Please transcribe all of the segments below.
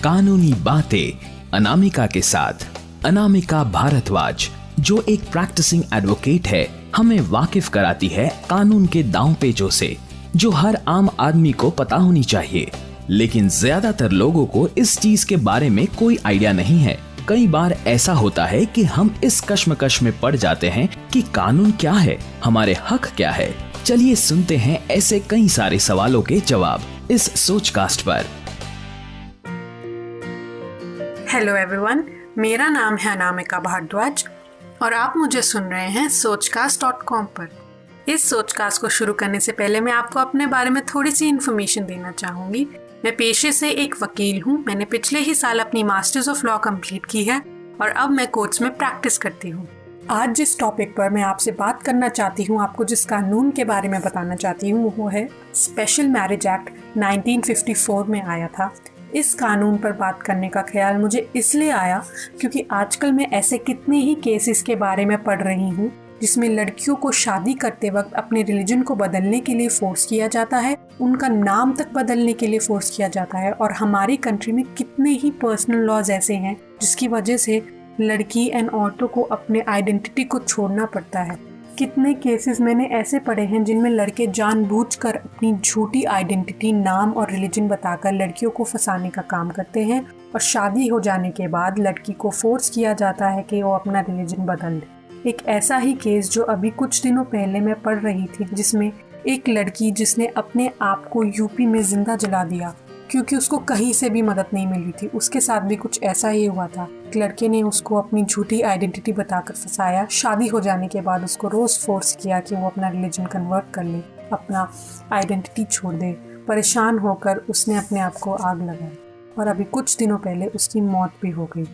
कानूनी बातें अनामिका के साथ। अनामिका भारद्वाज, जो एक प्रैक्टिसिंग एडवोकेट है, हमें वाकिफ कराती है कानून के दांव पेचों से, जो हर आम आदमी को पता होनी चाहिए। लेकिन ज्यादातर लोगों को इस चीज के बारे में कोई आइडिया नहीं है। कई बार ऐसा होता है कि हम इस कश्मकश में पड़ जाते हैं कि कानून क्या है, हमारे हक क्या है। चलिए सुनते हैं ऐसे कई सारे सवालों के जवाब इस सोचकास्ट पर। हेलो एवरीवन, मेरा नाम है अनामिका भारद्वाज और आप मुझे सुन रहे हैं सोचकास्ट.com पर। इस सोचकास्ट को शुरू करने से पहले मैं आपको अपने बारे में थोड़ी सी इन्फॉर्मेशन देना चाहूँगी। मैं पेशे से एक वकील हूँ। मैंने पिछले ही साल अपनी मास्टर्स ऑफ लॉ कंप्लीट की है और अब मैं कोर्ट्स में प्रैक्टिस करती हूँ। आज जिस टॉपिक पर मैं आपसे बात करना चाहती हूँ, आपको जिस कानून के बारे में बताना चाहती हूँ, वो है स्पेशल मैरिज एक्ट 1954 में आया था। इस कानून पर बात करने का ख्याल मुझे इसलिए आया क्योंकि आजकल मैं ऐसे कितने ही केसेस के बारे में पढ़ रही हूँ जिसमें लड़कियों को शादी करते वक्त अपने रिलीजन को बदलने के लिए फोर्स किया जाता है, उनका नाम तक बदलने के लिए फोर्स किया जाता है। और हमारी कंट्री में कितने ही पर्सनल लॉज ऐसे हैं जिसकी वजह से लड़की एंड औरतों को अपने आइडेंटिटी को छोड़ना पड़ता है। कितने केसेस मैंने ऐसे पढ़े हैं जिनमें लड़के जानबूझकर अपनी झूठी आइडेंटिटी, नाम और रिलीजन बताकर लड़कियों को फंसाने का काम करते हैं और शादी हो जाने के बाद लड़की को फोर्स किया जाता है कि वो अपना रिलीजन बदल दे। एक ऐसा ही केस जो अभी कुछ दिनों पहले मैं पढ़ रही थी, जिसमें एक लड़की जिसने अपने आप को यूपी में जिंदा जला दिया क्योंकि उसको कहीं से भी मदद नहीं मिली थी। उसके साथ भी कुछ ऐसा ही हुआ था। लड़के ने उसको अपनी झूठी आइडेंटिटी बताकर फंसाया। शादी हो जाने के बाद उसको रोज फोर्स किया कि वो अपना रिलीजन कन्वर्ट कर ले, अपना आइडेंटिटी छोड़ दे। परेशान होकर उसने अपने आप को आग लगाई और अभी कुछ दिनों पहले उसकी मौत भी हो गई।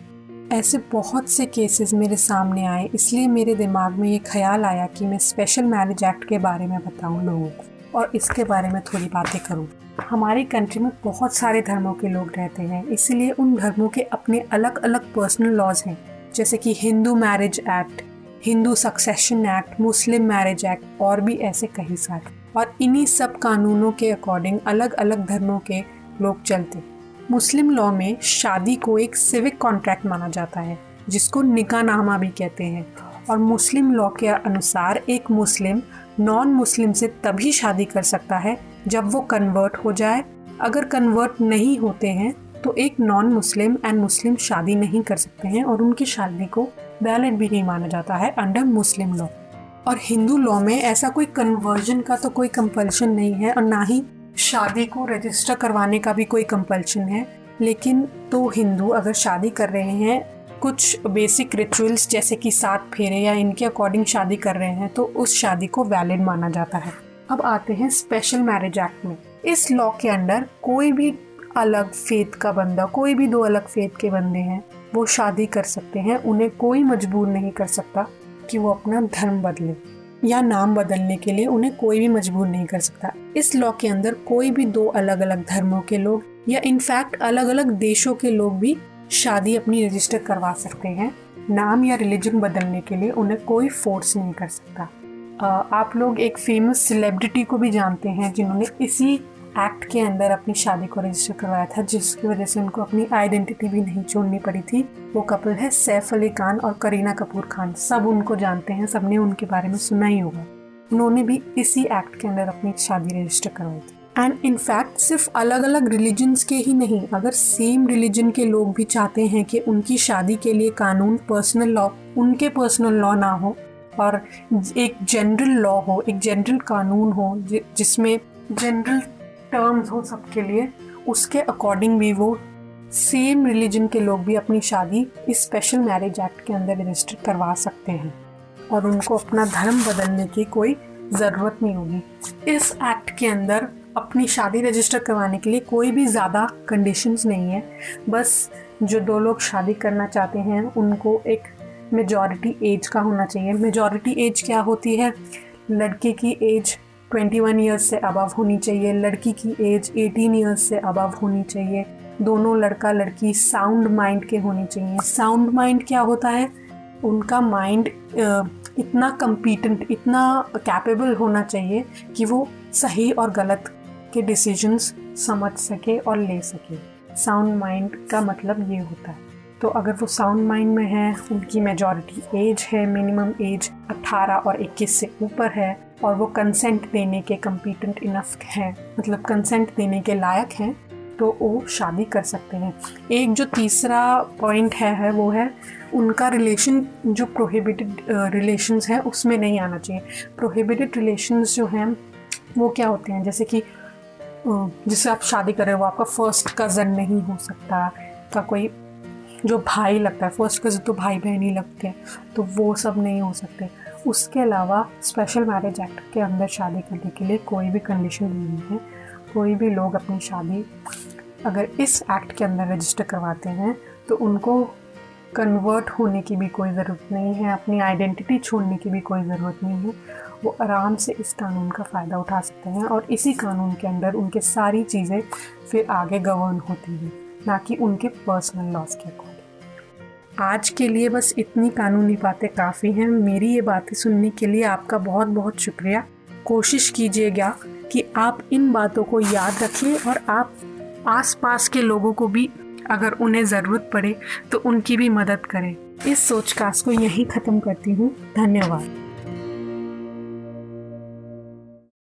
ऐसे बहुत से केसेस मेरे सामने आए, इसलिए मेरे दिमाग में ये ख्याल आया कि मैं स्पेशल मैरिज एक्ट के बारे में बताऊं लोगों को और इसके बारे में थोड़ी बातें करूं। हमारी कंट्री में बहुत सारे धर्मों के लोग रहते हैं, इसीलिए उन धर्मों के अपने अलग अलग पर्सनल लॉज हैं, जैसे कि Hindu marriage act, Hindu succession act, मुस्लिम मैरिज एक्ट और भी ऐसे कई सारे। और इन्हीं सब कानूनों के अकॉर्डिंग अलग अलग धर्मों के लोग चलते। मुस्लिम लॉ में शादी को एक सिविक कॉन्ट्रैक्ट माना जाता है जिसको निकाहनामा भी कहते हैं। और मुस्लिम लॉ के अनुसार एक मुस्लिम नॉन मुस्लिम से तभी शादी कर सकता है जब वो कन्वर्ट हो जाए। अगर कन्वर्ट नहीं होते हैं तो एक नॉन मुस्लिम एंड मुस्लिम शादी नहीं कर सकते हैं और उनकी शादी को वैलिड भी नहीं माना जाता है अंडर मुस्लिम लॉ। और हिंदू लॉ में ऐसा कोई कन्वर्जन का तो कोई कंपल्शन नहीं है और ना ही शादी को रजिस्टर करवाने का भी कोई कंपल्शन है। लेकिन तो हिंदू अगर शादी कर रहे हैं, कुछ बेसिक रिचुअल्स जैसे कि 7 फेरे या इनके अकॉर्डिंग शादी कर रहे हैं, तो उस शादी को वैलिड माना जाता है। अब आते हैं स्पेशल मैरिज एक्ट में। इस लॉ के अंडर कोई भी अलग फेथ का बंदा, कोई भी 2 अलग फेथ के बंदे हैं, वो शादी कर सकते हैं। उन्हें कोई मजबूर नहीं कर सकता कि वो अपना धर्म बदले या नाम बदलने के लिए उन्हें कोई भी मजबूर नहीं कर सकता। इस लॉ के अंदर कोई भी 2 अलग अलग धर्मों के लोग या इनफैक्ट अलग अलग देशों के लोग भी शादी अपनी रजिस्टर करवा सकते हैं। नाम या रिलीजन बदलने के लिए उन्हें कोई फोर्स नहीं कर सकता। आप लोग एक फेमस सेलिब्रिटी को भी जानते हैं जिन्होंने इसी एक्ट के अंदर अपनी शादी को रजिस्टर करवाया था, जिसकी वजह से उनको अपनी आइडेंटिटी भी नहीं छोड़नी पड़ी थी। वो कपल है सैफ अली खान और करीना कपूर खान। सब उनको जानते हैं, सबने उनके बारे में सुना ही होगा। उन्होंने भी इसी एक्ट के अंदर अपनी शादी रजिस्टर करवाई थी। एंड इनफैक्ट सिर्फ अलग अलग रिलीजन्स के ही नहीं, अगर सेम रिलीजन के लोग भी चाहते हैं कि उनकी शादी के लिए कानून पर्सनल लॉ, उनके पर्सनल लॉ ना हो और एक जनरल लॉ हो, एक जनरल कानून हो जिसमें जनरल टर्म्स हो सबके लिए, उसके अकॉर्डिंग भी वो सेम रिलीजन के लोग भी अपनी शादी इस स्पेशल मैरिज एक्ट के अंदर रजिस्टर करवा सकते हैं और उनको अपना धर्म बदलने की कोई ज़रूरत नहीं होगी। इस एक्ट के अंदर अपनी शादी रजिस्टर करवाने के लिए कोई भी ज़्यादा कंडीशंस नहीं है। बस जो 2 लोग शादी करना चाहते हैं उनको एक मेजॉरिटी एज का होना चाहिए। मेजॉरिटी एज क्या होती है? लड़के की एज 21 ईयर्स से अबव होनी चाहिए, लड़की की एज 18 ईयर्स से अबव होनी चाहिए। दोनों लड़का लड़की साउंड माइंड के होने चाहिए। साउंड माइंड क्या होता है? उनका माइंड इतना कम्पिटेंट, इतना कैपेबल होना चाहिए कि वो सही और गलत के डिसीजंस समझ सके और ले सके। साउंड माइंड का मतलब ये होता है। तो अगर वो साउंड माइंड में है, उनकी मेजॉरिटी एज है, मिनिमम एज 18 और 21 से ऊपर है, और वो कंसेंट देने के कम्पिटेंट इनफ हैं, मतलब कंसेंट देने के लायक हैं, तो वो शादी कर सकते हैं। एक जो तीसरा पॉइंट है वो है उनका रिलेशन जो प्रोहिबिटेड रिलेशंस हैं उसमें नहीं आना चाहिए। प्रोहिबिटेड रिलेशंस जो हैं वो क्या होते हैं, जैसे कि जिससे आप शादी कर रहे हो वो आपका फर्स्ट कज़न नहीं हो सकता, का कोई जो भाई लगता है, फर्स्ट कज़न तो भाई बहन ही लगते हैं, तो वो सब नहीं हो सकते। उसके अलावा स्पेशल मैरिज एक्ट के अंदर शादी करने के लिए कोई भी कंडीशन नहीं है। कोई भी लोग अपनी शादी अगर इस एक्ट के अंदर रजिस्टर करवाते हैं तो उनको कन्वर्ट होने की भी कोई ज़रूरत नहीं है, अपनी आइडेंटिटी छोड़ने की भी कोई ज़रूरत नहीं है। वो आराम से इस कानून का फ़ायदा उठा सकते हैं और इसी कानून के अंदर उनके सारी चीज़ें फिर आगे गवर्न होती हैं, ना कि उनके पर्सनल लॉज के अकॉर्डिंग। आज के लिए बस इतनी कानूनी बातें काफ़ी हैं। मेरी ये बातें सुनने के लिए आपका बहुत बहुत शुक्रिया। कोशिश कीजिएगा कि आप इन बातों को याद रखें और आप आसपास के लोगों को भी अगर उन्हें ज़रूरत पड़े तो उनकी भी मदद करें। इस सोचकास्ट को यहीं ख़त्म करती हूँ। धन्यवाद।